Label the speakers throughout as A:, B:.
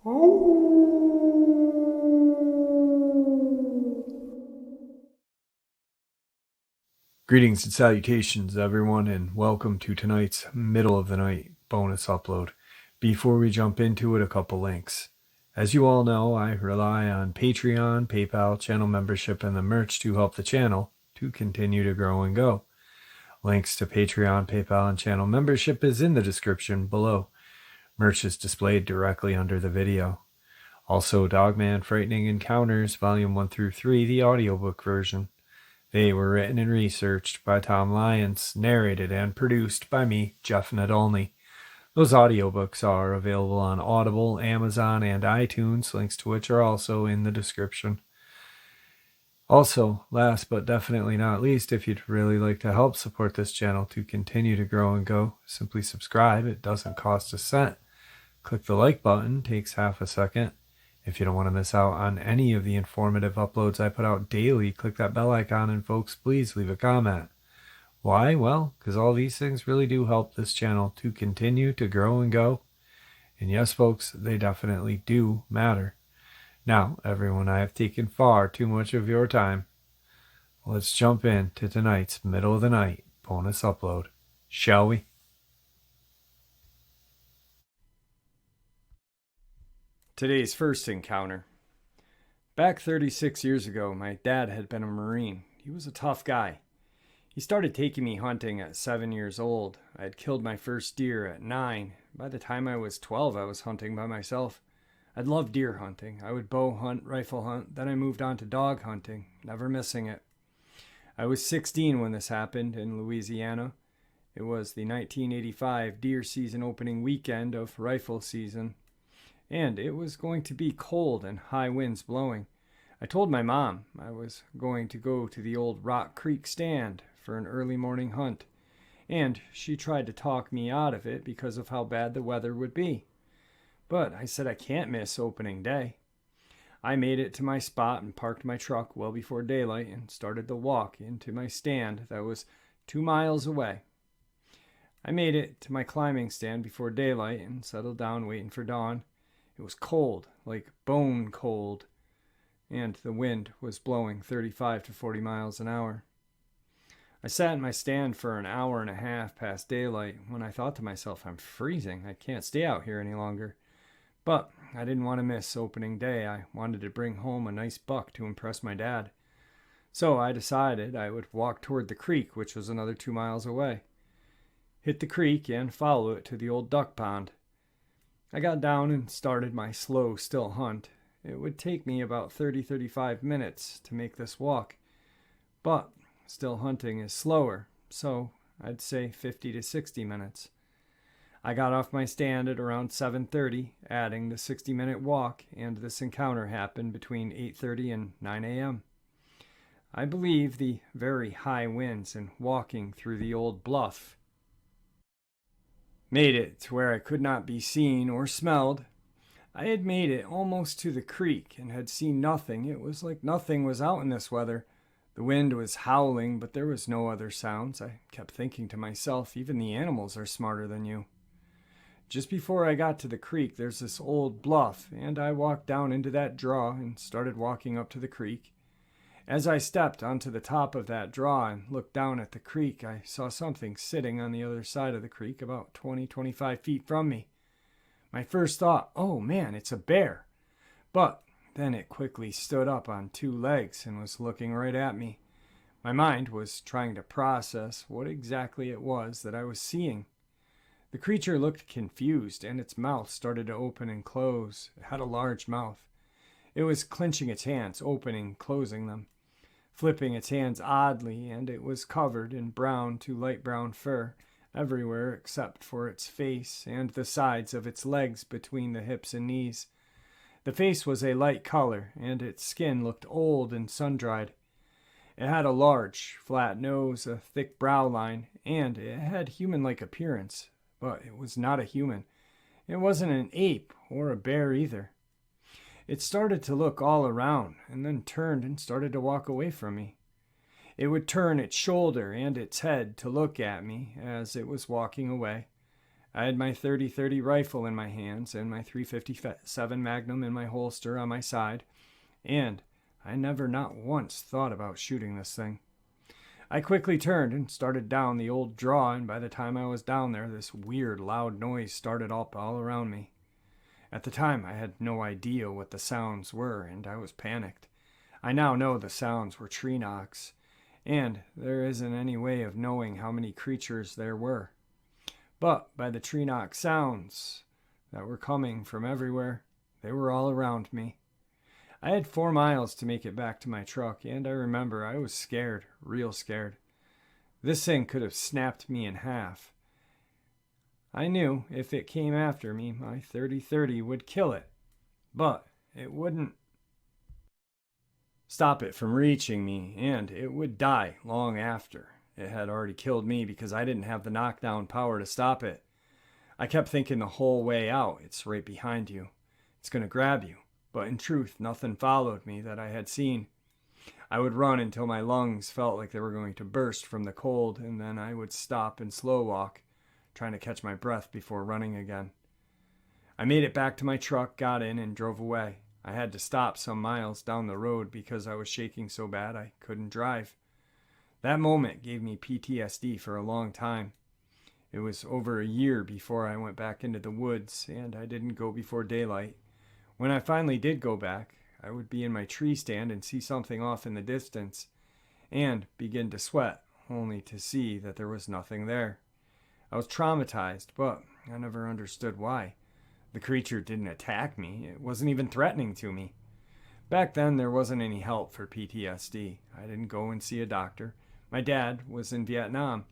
A: Greetings and salutations, everyone, and welcome to tonight's middle of the night bonus upload. Before we jump into it, a couple links. As you all know, I rely on Patreon, PayPal, channel membership, and the merch to help the channel to continue to grow and go. Links to Patreon, PayPal, and channel membership is in the description below. Merch is displayed directly under the video. Also, Dogman Frightening Encounters, Volume 1 through 3, the audiobook version. They were written and researched by Tom Lyons, narrated and produced by me, Jeff Nadolny. Those audiobooks are available on Audible, Amazon, and iTunes, links to which are also in the description. Also, last but definitely not least, if you'd really like to help support this channel to continue to grow and go, simply subscribe. It doesn't cost a cent. Click the like button, takes half a second. If you don't want to miss out on any of the informative uploads I put out daily, click that bell icon, and folks, please leave a comment. Why? Well, because all these things really do help this channel to continue to grow and go. And yes, folks, they definitely do matter. Now, everyone, I have taken far too much of your time. Let's jump into tonight's middle of the night bonus upload, shall we? Today's first encounter. Back 36 years ago, my dad had been a Marine. He was a tough guy. He started taking me hunting at 7 years old. I had killed my first deer at 9. By the time I was 12, I was hunting by myself. I'd loved deer hunting. I would bow hunt, rifle hunt, then I moved on to dog hunting, never missing it. I was 16 when this happened in Louisiana. It was the 1985 deer season opening weekend of rifle season, and it was going to be cold and high winds blowing. I told my mom I was going to go to the old Rock Creek stand for an early morning hunt, and she tried to talk me out of it because of how bad the weather would be. But I said I can't miss opening day. I made it to my spot and parked my truck well before daylight and started to walk into my stand that was 2 miles away. I made it to my climbing stand before daylight and settled down waiting for dawn. It was cold, like bone cold, and the wind was blowing 35 to 40 miles an hour. I sat in my stand for an hour and a half past daylight when I thought to myself, I'm freezing. I can't stay out here any longer. But I didn't want to miss opening day. I wanted to bring home a nice buck to impress my dad. So I decided I would walk toward the creek, which was another 2 miles away. Hit the creek and follow it to the old duck pond. I got down and started my slow, still hunt. It would take me about 30-35 minutes to make this walk, but still hunting is slower, so I'd say 50 to 60 minutes. I got off my stand at around 7:30, adding the 60-minute walk, and this encounter happened between 8:30 and 9 a.m. I believe the very high winds and walking through the old bluff made it to where I could not be seen or smelled. I had made it almost to the creek and had seen nothing. It was like nothing was out in this weather. The wind was howling, but there was no other sounds. I kept thinking to myself, even the animals are smarter than you. Just before I got to the creek, there's this old bluff, and I walked down into that draw and started walking up to the creek. As I stepped onto the top of that draw and looked down at the creek, I saw something sitting on the other side of the creek about 20-25 feet from me. My first thought, oh man, it's a bear. But then it quickly stood up on 2 legs and was looking right at me. My mind was trying to process what exactly it was that I was seeing. The creature looked confused, and its mouth started to open and close. It had a large mouth. It was clenching its hands, opening, closing them, flipping its hands oddly, and it was covered in brown to light brown fur everywhere except for its face and the sides of its legs between the hips and knees. The face was a light color, and its skin looked old and sun-dried. It had a large, flat nose, a thick brow line, and it had human-like appearance, but it was not a human. It wasn't an ape or a bear either. It started to look all around, and then turned and started to walk away from me. It would turn its shoulder and its head to look at me as it was walking away. I had my 30-30 rifle in my hands and my 357 Magnum in my holster on my side, and I never not once thought about shooting this thing. I quickly turned and started down the old draw, and by the time I was down there, this weird loud noise started up all around me. At the time, I had no idea what the sounds were, and I was panicked. I now know the sounds were tree knocks, and there isn't any way of knowing how many creatures there were. But by the tree knock sounds that were coming from everywhere, they were all around me. I had 4 miles to make it back to my truck, and I remember I was scared, real scared. This thing could have snapped me in half. I knew if it came after me, my 30-30 would kill it, but it wouldn't stop it from reaching me, and it would die long after. It had already killed me because I didn't have the knockdown power to stop it. I kept thinking the whole way out, it's right behind you. It's going to grab you. But in truth, nothing followed me that I had seen. I would run until my lungs felt like they were going to burst from the cold, and then I would stop and slow walk, trying to catch my breath before running again. I made it back to my truck, got in, and drove away. I had to stop some miles down the road because I was shaking so bad I couldn't drive. That moment gave me PTSD for a long time. It was over a year before I went back into the woods, and I didn't go before daylight. When I finally did go back, I would be in my tree stand and see something off in the distance, and begin to sweat, only to see that there was nothing there. I was traumatized, but I never understood why. The creature didn't attack me. It wasn't even threatening to me. Back then, there wasn't any help for PTSD. I didn't go and see a doctor. My dad was in Vietnam,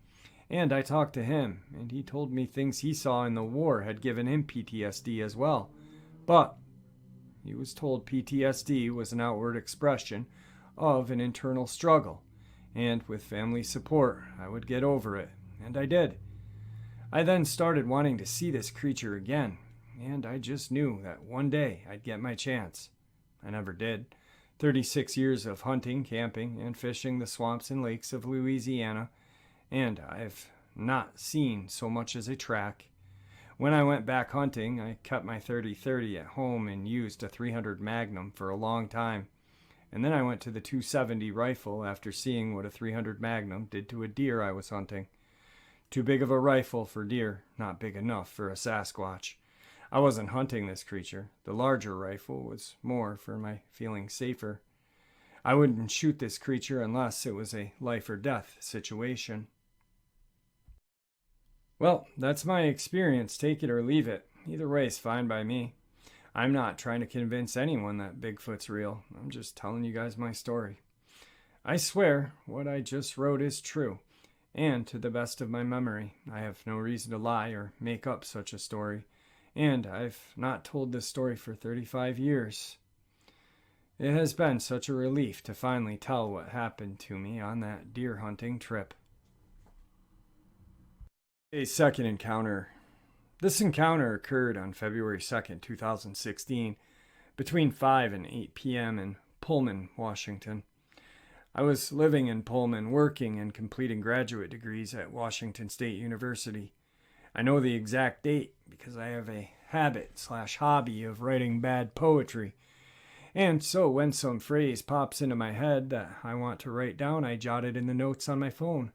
A: and I talked to him, and he told me things he saw in the war had given him PTSD as well. But he was told PTSD was an outward expression of an internal struggle, and with family support, I would get over it, and I did. I then started wanting to see this creature again, and I just knew that one day I'd get my chance. I never did. 36 years of hunting, camping, and fishing the swamps and lakes of Louisiana, and I've not seen so much as a track. When I went back hunting, I kept my 30-30 at home and used a 300 Magnum for a long time. And then I went to the 270 rifle after seeing what a 300 Magnum did to a deer I was hunting. Too big of a rifle for deer, not big enough for a Sasquatch. I wasn't hunting this creature. The larger rifle was more for my feeling safer. I wouldn't shoot this creature unless it was a life or death situation. Well, that's my experience. Take it or leave it. Either way is fine by me. I'm not trying to convince anyone that Bigfoot's real. I'm just telling you guys my story. I swear what I just wrote is true, and to the best of my memory. I have no reason to lie or make up such a story, and I've not told this story for 35 years. It has been such a relief to finally tell what happened to me on that deer hunting trip. A second encounter. This encounter occurred on February 2nd, 2016, between 5 and 8 p.m. in Pullman, Washington. I was living in Pullman, working and completing graduate degrees at Washington State University. I know the exact date because I have a habit/hobby of writing bad poetry. And so when some phrase pops into my head that I want to write down, I jot it in the notes on my phone.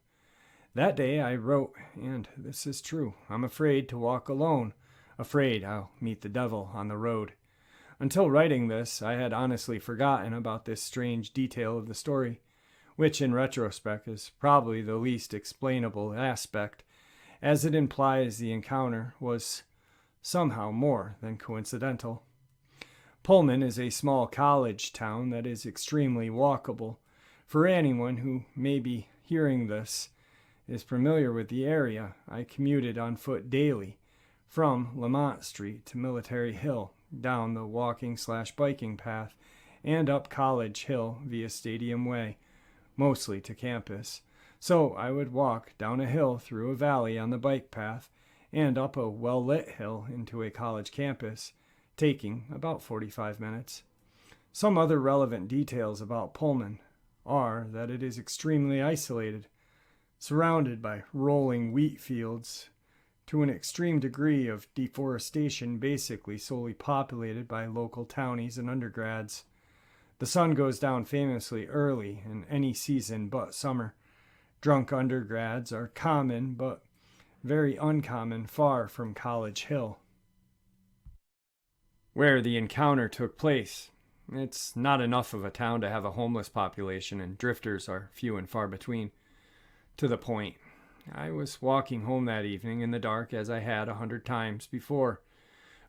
A: That day I wrote, and this is true, I'm afraid to walk alone, afraid I'll meet the devil on the road. Until writing this, I had honestly forgotten about this strange detail of the story, which in retrospect is probably the least explainable aspect, as it implies the encounter was somehow more than coincidental. Pullman is a small college town that is extremely walkable. For anyone who may be hearing this is familiar with the area, I commuted on foot daily from Lamont Street to Military Hill, down the walking/biking path, and up College Hill via Stadium Way, mostly to campus. So I would walk down a hill through a valley on the bike path and up a well-lit hill into a college campus, taking about 45 minutes. Some other relevant details about Pullman are that it is extremely isolated, surrounded by rolling wheat fields, to an extreme degree of deforestation, basically solely populated by local townies and undergrads. The sun goes down famously early in any season but summer. Drunk undergrads are common, but very uncommon far from College Hill, where the encounter took place. It's not enough of a town to have a homeless population, and drifters are few and far between. To the point, I was walking home that evening in the dark as I had 100 times before.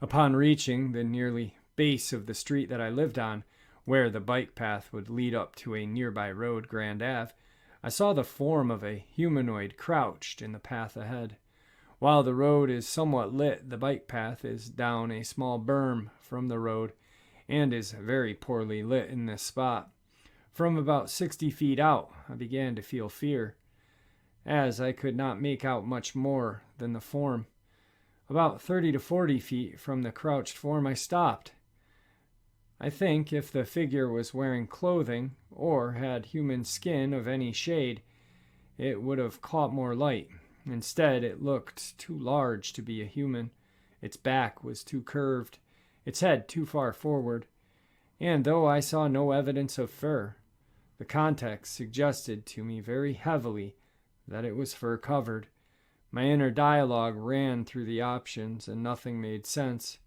A: Upon reaching the nearly base of the street that I lived on, where the bike path would lead up to a nearby road, Grand Ave, I saw the form of a humanoid crouched in the path ahead. While the road is somewhat lit, the bike path is down a small berm from the road and is very poorly lit in this spot. From about 60 feet out, I began to feel fear, as I could not make out much more than the form. About 30 to 40 feet from the crouched form, I stopped. I think if the figure was wearing clothing or had human skin of any shade, it would have caught more light. Instead, it looked too large to be a human. Its back was too curved, its head too far forward, and though I saw no evidence of fur, the context suggested to me very heavily that it was fur-covered. My inner dialogue ran through the options, and nothing made sense.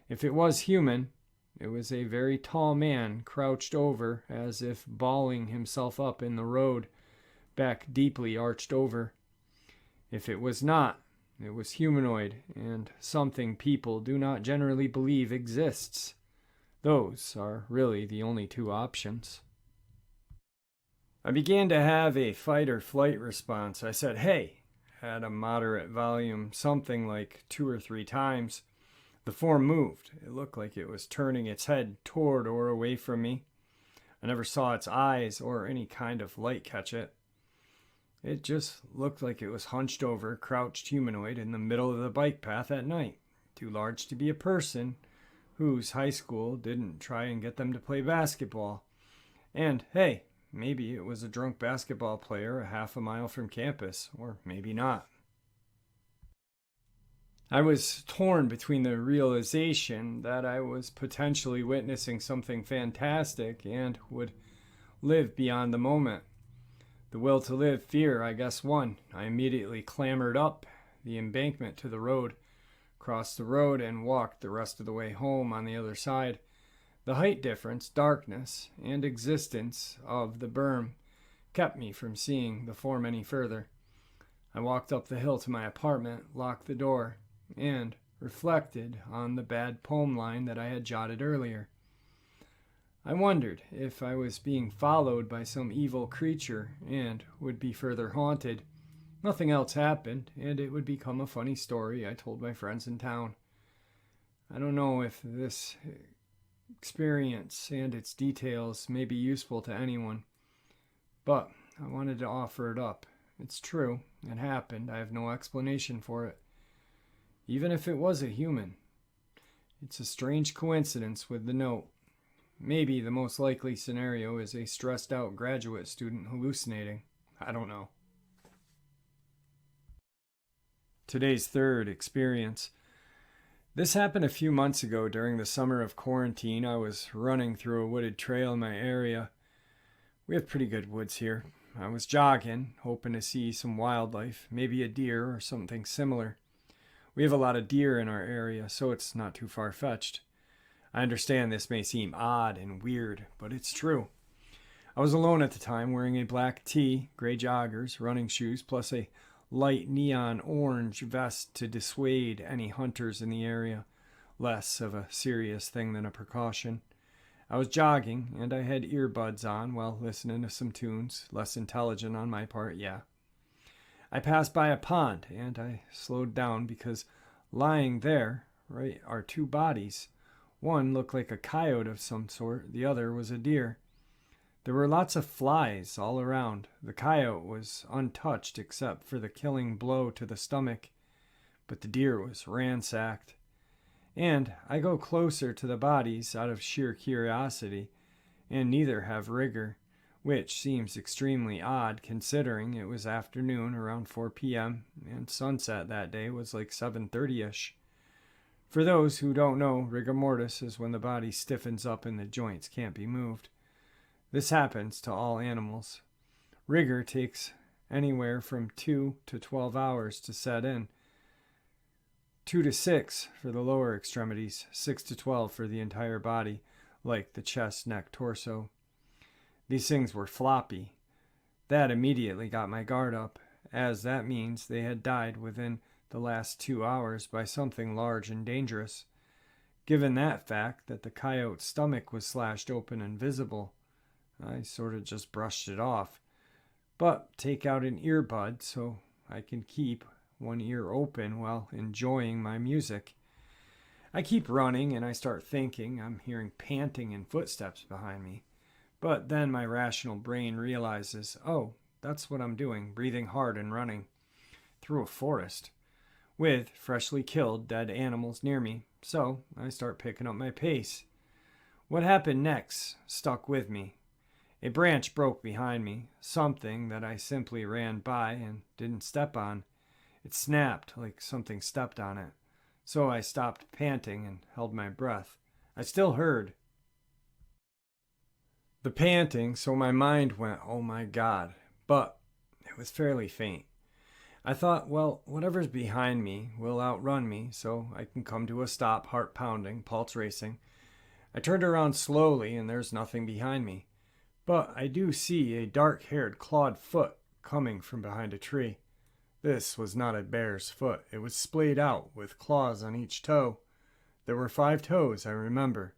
A: If it was human, it was a very tall man crouched over as if balling himself up in the road, back deeply arched over. If it was not, it was humanoid, and something people do not generally believe exists. Those are really the only two options. I began to have a fight or flight response. I said, "Hey," at a moderate volume, something like 2 or 3 times. The form moved. It looked like it was turning its head toward or away from me. I never saw its eyes or any kind of light catch it. It just looked like it was hunched over, crouched humanoid in the middle of the bike path at night, too large to be a person whose high school didn't try and get them to play basketball. And hey, maybe it was a drunk basketball player a half a mile from campus, or maybe not. I was torn between the realization that I was potentially witnessing something fantastic and would live beyond the moment. The will to live fear, I guess, won. I immediately clambered up the embankment to the road, crossed the road, and walked the rest of the way home on the other side. The height difference, darkness, and existence of the berm kept me from seeing the form any further. I walked up the hill to my apartment, locked the door, and reflected on the bad poem line that I had jotted earlier. I wondered if I was being followed by some evil creature and would be further haunted. Nothing else happened, and it would become a funny story I told my friends in town. I don't know if this experience and its details may be useful to anyone, but I wanted to offer it up. It's true. It happened. I have no explanation for it. Even if it was a human. It's a strange coincidence with the note. Maybe the most likely scenario is a stressed out graduate student hallucinating. I don't know. Today's third experience. This happened a few months ago during the summer of quarantine. I was running through a wooded trail in my area. We have pretty good woods here. I was jogging, hoping to see some wildlife, maybe a deer or something similar. We have a lot of deer in our area, so it's not too far-fetched. I understand this may seem odd and weird, but it's true. I was alone at the time, wearing a black tee, gray joggers, running shoes, plus a light neon orange vest to dissuade any hunters in the area. Less of a serious thing than a precaution. I was jogging, and I had earbuds on while listening to some tunes, less intelligent on my part, yeah. I passed by a pond, and I slowed down because lying there, right, are 2 bodies. One looked like a coyote of some sort, the other was a deer. There were lots of flies all around. The coyote was untouched except for the killing blow to the stomach, but the deer was ransacked. And I go closer to the bodies out of sheer curiosity, and neither have rigor. which seems extremely odd considering it was afternoon around 4 p.m. and sunset that day was like 7:30ish. For those who don't know, rigor mortis is when the body stiffens up and the joints can't be moved. This happens to all animals. Rigor takes anywhere from 2 to 12 hours to set in. 2 to 6 for the lower extremities, 6 to 12 for the entire body, like the chest, neck, torso. These things were floppy. That immediately got my guard up, as that means they had died within the last 2 hours by something large and dangerous. Given that fact that the coyote's stomach was slashed open and visible, I sort of just brushed it off. But take out an earbud so I can keep one ear open while enjoying my music. I keep running and I start thinking I'm hearing panting and footsteps behind me. But then my rational brain realizes, oh, that's what I'm doing, breathing hard and running through a forest with freshly killed dead animals near me. So I start picking up my pace. What happened next stuck with me. A branch broke behind me, something that I simply ran by and didn't step on. It snapped like something stepped on it. So I stopped panting and held my breath. I still heard the panting, so my mind went, oh my God, but it was fairly faint. I thought, well, whatever's behind me will outrun me, so I can come to a stop, heart pounding, pulse racing. I turned around slowly, and there's nothing behind me. But I do see a dark-haired, clawed foot coming from behind a tree. This was not a bear's foot. It was splayed out, with claws on each toe. There were 5 toes, I remember.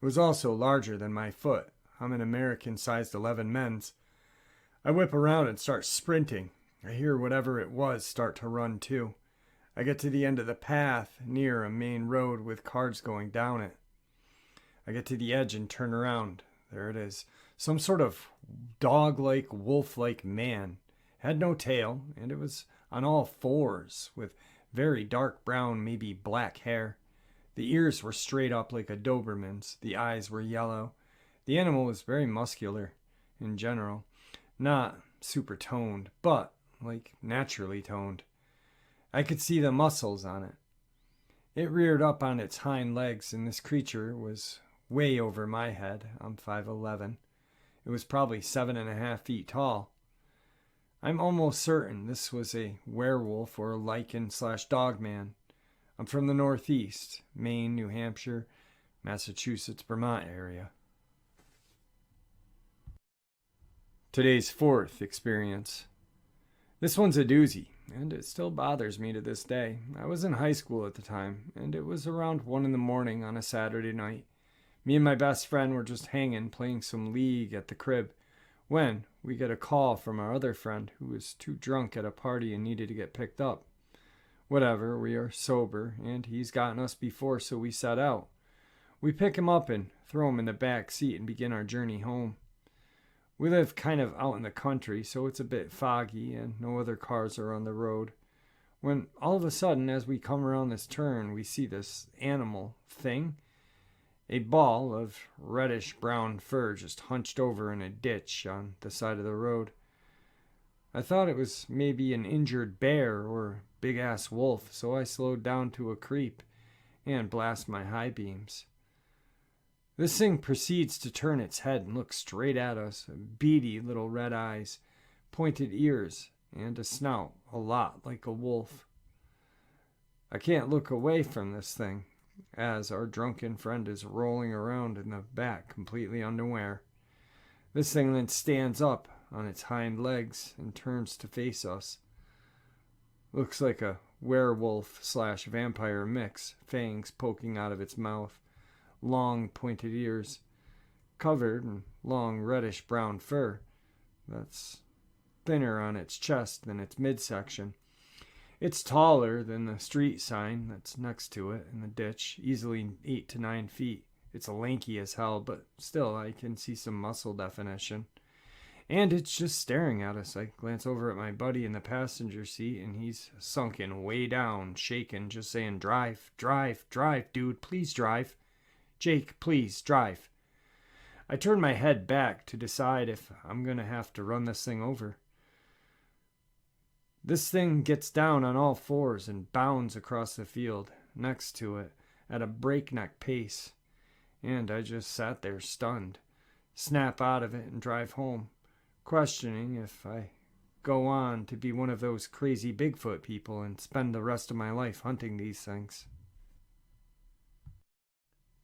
A: It was also larger than my foot. I'm an American-sized 11 men's. I whip around and start sprinting. I hear whatever it was start to run too. I get to the end of the path, near a main road with cars going down it. I get to the edge and turn around. There it is. Some sort of dog-like, wolf-like man. Had no tail, and it was on all 4s, with very dark brown, maybe black hair. The ears were straight up like a Doberman's. The eyes were yellow. The animal was very muscular, in general. Not super toned, but like naturally toned. I could see the muscles on it. It reared up on its hind legs, and this creature was way over my head. I'm 5'11". It was probably 7.5 feet tall. I'm almost certain this was a werewolf or a lichen/dogman. I'm from the Northeast, Maine, New Hampshire, Massachusetts, Vermont area. Today's 4th experience. This one's a doozy, and it still bothers me to this day. I was in high school at the time, and it was around 1 a.m. on a Saturday night. Me and my best friend were just hanging, playing some League at the crib, when we get a call from our other friend who was too drunk at a party and needed to get picked up. Whatever, we are sober, and he's gotten us before, so we set out. We pick him up and throw him in the back seat and begin our journey home. We live kind of out in the country, so it's a bit foggy and no other cars are on the road. When all of a sudden, as we come around this turn, we see this animal thing. A ball of reddish-brown fur just hunched over in a ditch on the side of the road. I thought it was maybe an injured bear or big-ass wolf, so I slowed down to a creep and blast my high beams. This thing proceeds to turn its head and look straight at us, beady little red eyes, pointed ears, and a snout a lot like a wolf. I can't look away from this thing, as our drunken friend is rolling around in the back completely unaware. This thing then stands up on its hind legs and turns to face us. Looks like a werewolf/vampire mix, fangs poking out of its mouth, long pointed ears, covered in long reddish-brown fur that's thinner on its chest than its midsection. It's taller than the street sign that's next to it in the ditch, easily 8 to 9 feet. It's lanky as hell, but still I can see some muscle definition. And it's just staring at us. I glance over at my buddy in the passenger seat, and he's sunken way down, shaking, just saying, "Drive, drive, drive, dude, please drive. Jake, please drive." I turn my head back to decide if I'm going to have to run this thing over. This thing gets down on all fours and bounds across the field next to it at a breakneck pace. And I just sat there stunned, snap out of it and drive home, questioning if I go on to be one of those crazy Bigfoot people and spend the rest of my life hunting these things.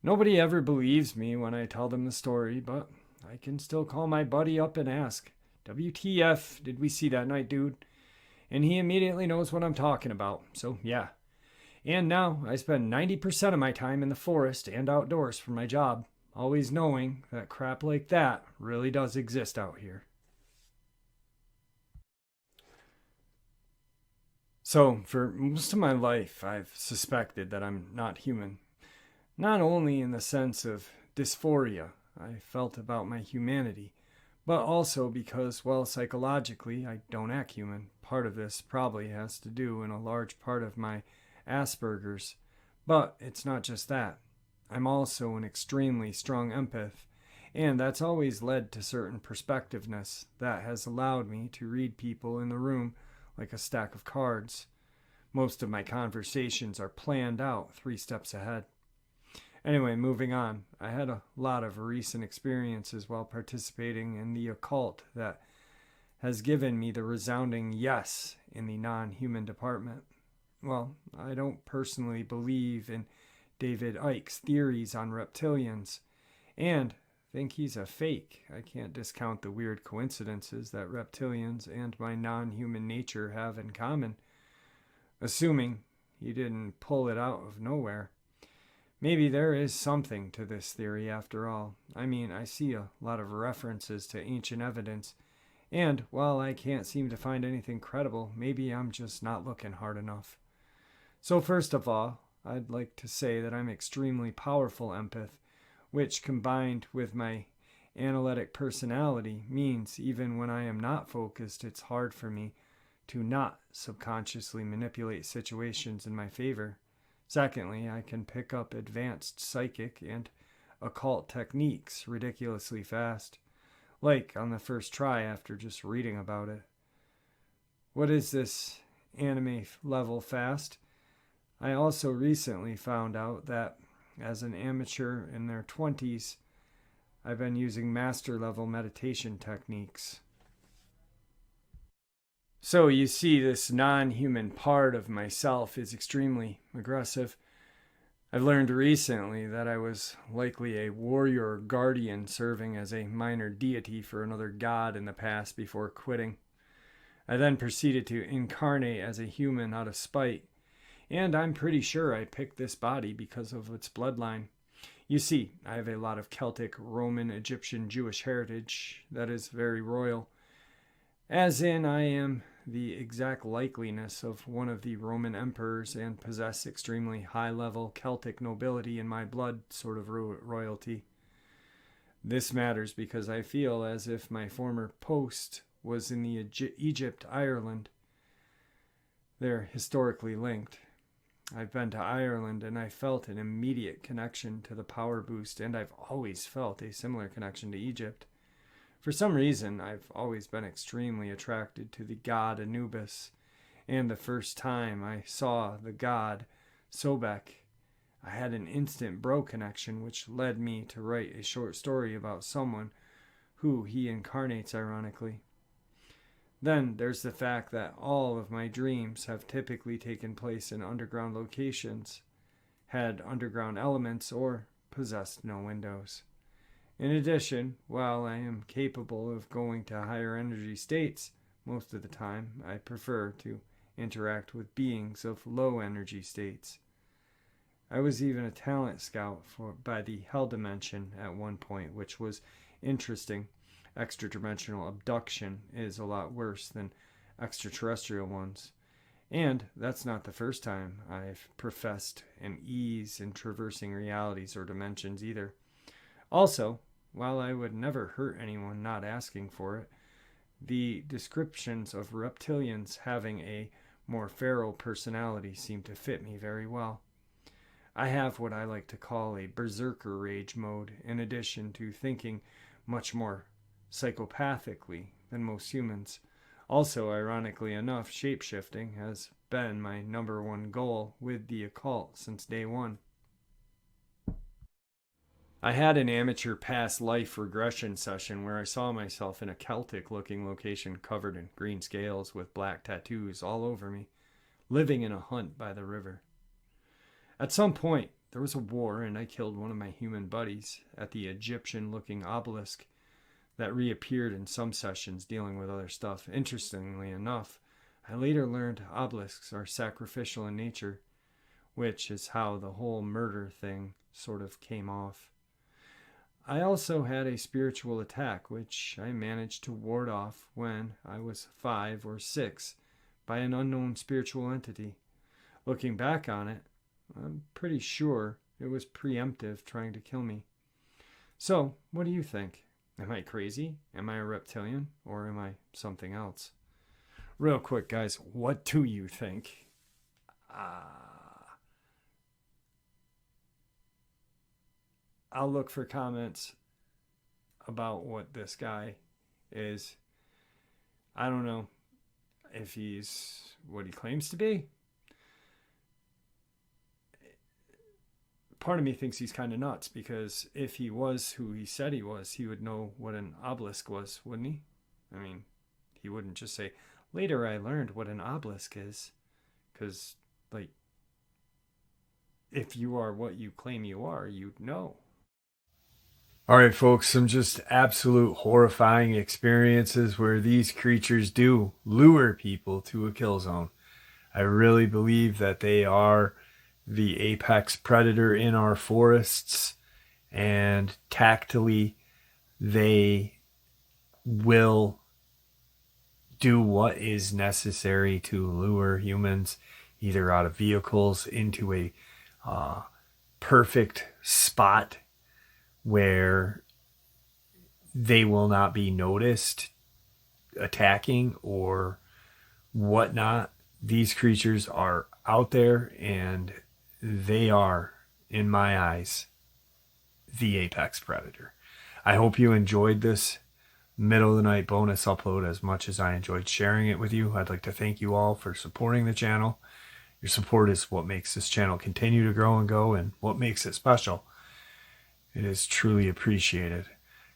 A: Nobody ever believes me when I tell them the story, but I can still call my buddy up and ask, WTF did we see that night, dude? And he immediately knows what I'm talking about, so yeah. And now I spend 90% of my time in the forest and outdoors for my job, always knowing that crap like that really does exist out here. So, for most of my life, I've suspected that I'm not human. Not only in the sense of dysphoria I felt about my humanity, but also because, well, psychologically, I don't act human. Part of this probably has to do in a large part of my Asperger's. But it's not just that. I'm also an extremely strong empath, and that's always led to certain perspectiveness that has allowed me to read people in the room like a stack of cards. Most of my conversations are planned out 3 steps ahead. Anyway, moving on. I had a lot of recent experiences while participating in the occult that has given me the resounding yes in the non-human department. Well, I don't personally believe in David Icke's theories on reptilians, and think he's a fake. I can't discount the weird coincidences that reptilians and my non-human nature have in common, assuming he didn't pull it out of nowhere. Maybe there is something to this theory after all. I mean, I see a lot of references to ancient evidence, and while I can't seem to find anything credible, maybe I'm just not looking hard enough. So first of all, I'd like to say that I'm extremely powerful empath, which combined with my analytic personality means even when I am not focused, it's hard for me to not subconsciously manipulate situations in my favor. Secondly, I can pick up advanced psychic and occult techniques ridiculously fast, like on the first try after just reading about it. What is this anime level fast? I also recently found out that as an amateur in their 20s, I've been using master level meditation techniques. So you see, this non-human part of myself is extremely aggressive. I've learned recently that I was likely a warrior guardian serving as a minor deity for another god in the past before quitting. I then proceeded to incarnate as a human out of spite, and I'm pretty sure I picked this body because of its bloodline. You see, I have a lot of Celtic, Roman, Egyptian, Jewish heritage that is very royal, as in I am the exact likeliness of one of the Roman emperors and possess extremely high-level Celtic nobility in my blood sort of royalty. This matters because I feel as if my former post was in the Egypt, Ireland. They're historically linked. I've been to Ireland and I felt an immediate connection to the power boost, and I've always felt a similar connection to Egypt. For some reason, I've always been extremely attracted to the god Anubis, and the first time I saw the god Sobek, I had an instant bro connection, which led me to write a short story about someone who he incarnates ironically. Then there's the fact that all of my dreams have typically taken place in underground locations, had underground elements, or possessed no windows. In addition, while I am capable of going to higher energy states, most of the time I prefer to interact with beings of low energy states. I was even a talent scout by the Hell Dimension at one point, which was interesting. Extradimensional abduction is a lot worse than extraterrestrial ones. And that's not the first time I've professed an ease in traversing realities or dimensions either. Also, while I would never hurt anyone not asking for it, the descriptions of reptilians having a more feral personality seem to fit me very well. I have what I like to call a berserker rage mode, in addition to thinking much more psychopathically than most humans. Also, ironically enough, shapeshifting has been my number one goal with the occult since day one. I had an amateur past life regression session where I saw myself in a Celtic looking location covered in green scales with black tattoos all over me, living in a hut by the river. At some point, there was a war and I killed one of my human buddies at the Egyptian looking obelisk that reappeared in some sessions dealing with other stuff. Interestingly enough, I later learned obelisks are sacrificial in nature, which is how the whole murder thing sort of came off. I also had a spiritual attack, which I managed to ward off when I was 5 or 6 by an unknown spiritual entity. Looking back on it, I'm pretty sure it was preemptive trying to kill me. So, what do you think? Am I crazy? Am I a reptilian? Or am I something else? Real quick, guys, what do you think? I'll look for comments about what this guy is. I don't know if he's what he claims to be. Part of me thinks he's kind of nuts, because if he was who he said he was, he would know what an obelisk was, wouldn't he? I mean, he wouldn't just say, later I learned what an obelisk is. Because, like, if you are what you claim you are, you'd know. All right, folks, some just absolute horrifying experiences where these creatures do lure people to a kill zone. I really believe that they are the apex predator in our forests, and tactily they will do what is necessary to lure humans either out of vehicles into a perfect spot where they will not be noticed attacking or whatnot. These creatures are out there, and they are, in my eyes, the apex predator. I hope you enjoyed this middle of the night bonus upload as much as I enjoyed sharing it with you. I'd like to thank you all for supporting the channel. Your support is what makes this channel continue to grow and go, and what makes it special. It is truly appreciated.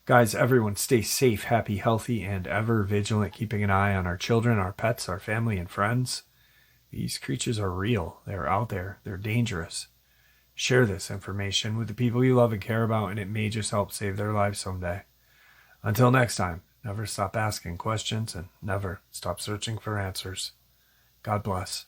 A: Guys, everyone stay safe, happy, healthy, and ever vigilant, keeping an eye on our children, our pets, our family, and friends. These creatures are real. They're out there. They're dangerous. Share this information with the people you love and care about, and it may just help save their lives someday. Until next time, never stop asking questions and never stop searching for answers. God bless.